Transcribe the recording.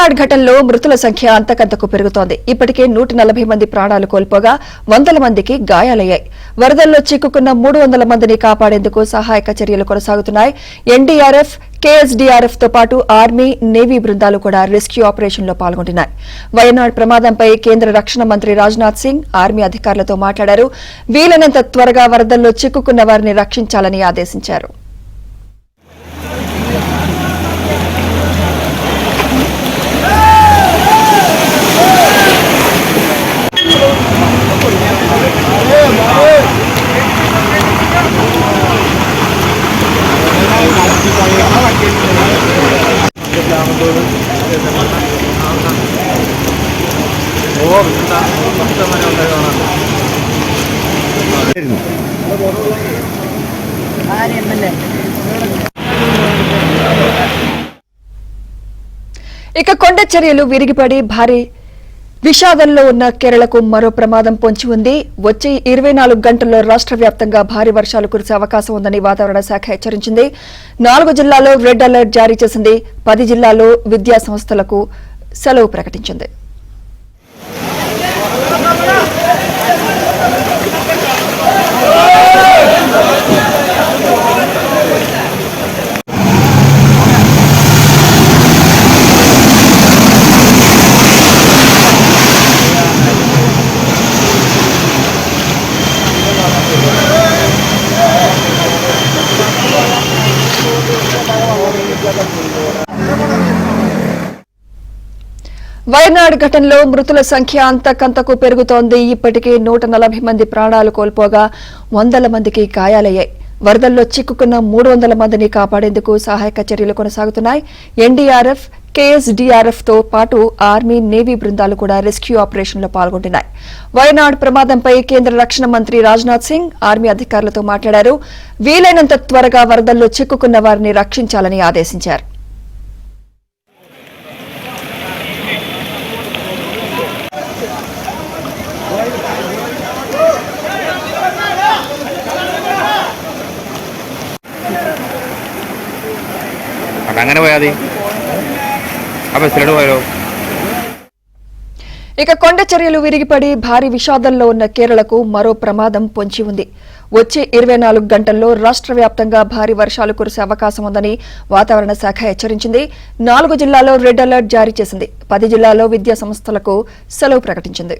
వయనాడ్ ఘటనలో మృతుల సంఖ్య అంతకంతకు పెరుగుతోంది. ఇప్పటికే 140 మంది ప్రాణాలు కోల్పోగా 100 మందికి గాయాలయ్యాయి. వరదల్లో చిక్కుకున్న 300 మందిని కాపాడేందుకు సహాయక చర్యలు కొనసాగుతున్నాయి. ఎన్డీఆర్ఎఫ్, కేఎస్డీఆర్ఎఫ్ తో పాటు ఆర్మీ, నేవీ బృందాలు కూడా రెస్క్యూ ఆపరేషన్లో పాల్గొంటున్నాయి. వయనాడ్ ప్రమాదంపై కేంద్ర రక్షణ మంత్రి రాజ్నాథ్ సింగ్ ఆర్మీ అధికారులతో మాట్లాడారు. వీలైనంత త్వరగా వరదల్లో చిక్కుకున్న వారిని రక్షించాలని ఆదేశించారు. ఇక కొండ చర్యలు విరిగిపడి భారీ విషాదంలో ఉన్న కేరళకు మరో ప్రమాదం పొంచి ఉంది. వచ్చే 24 గంటల్లో రాష్ట్ర వ్యాప్తంగా భారీ వర్షాలు కురిసే అవకాశం ఉందని వాతావరణ శాఖ హెచ్చరించింది. 4 జిల్లాల్లో రెడ్ అలర్ట్ జారీ చేసింది. 10 జిల్లాల్లో విద్యా సంస్థలకు సెలవు ప్రకటించింది. వయనాడ్ ఘటనలో మృతుల సంఖ్య అంతకంతకు పెరుగుతోంది. ఇప్పటికే 140 మంది ప్రాణాలు కోల్పోగా 100 మందికి గాయాలయ్యాయి. వరదల్లో చిక్కుకున్న 300 మందిని కాపాడేందుకు సహాయక చర్యలు కొనసాగుతున్నాయి. ఎన్డీఆర్ఎఫ్, కేఎస్డీఆర్ఎఫ్ తో పాటు ఆర్మీ, నేవీ బృందాలు కూడా రెస్క్యూ ఆపరేషన్లో పాల్గొంటున్నాయి. వయనాడ్ ప్రమాదంపై కేంద్ర రక్షణ మంత్రి రాజ్నాథ్ సింగ్ ఆర్మీ అధికారులతో మాట్లాడారు. వీలైనంత త్వరగా వరదల్లో చిక్కుకున్న వారిని రక్షించాలని ఆదేశించారు. ఇక కొండ చర్యలు విరిగిపడి భారీ విషాదంలో ఉన్న కేరళకు మరో ప్రమాదం పొంచి ఉంది. వచ్చే 24 గంటల్లో రాష్ట్ర వ్యాప్తంగా భారీ వర్షాలు కురిసే అవకాశం ఉందని వాతావరణ శాఖ హెచ్చరించింది. 4 జిల్లాల్లో రెడ్ అలర్ట్ జారీ చేసింది. 10 జిల్లాల్లో విద్యా సంస్థలకు సెలవు ప్రకటించింది.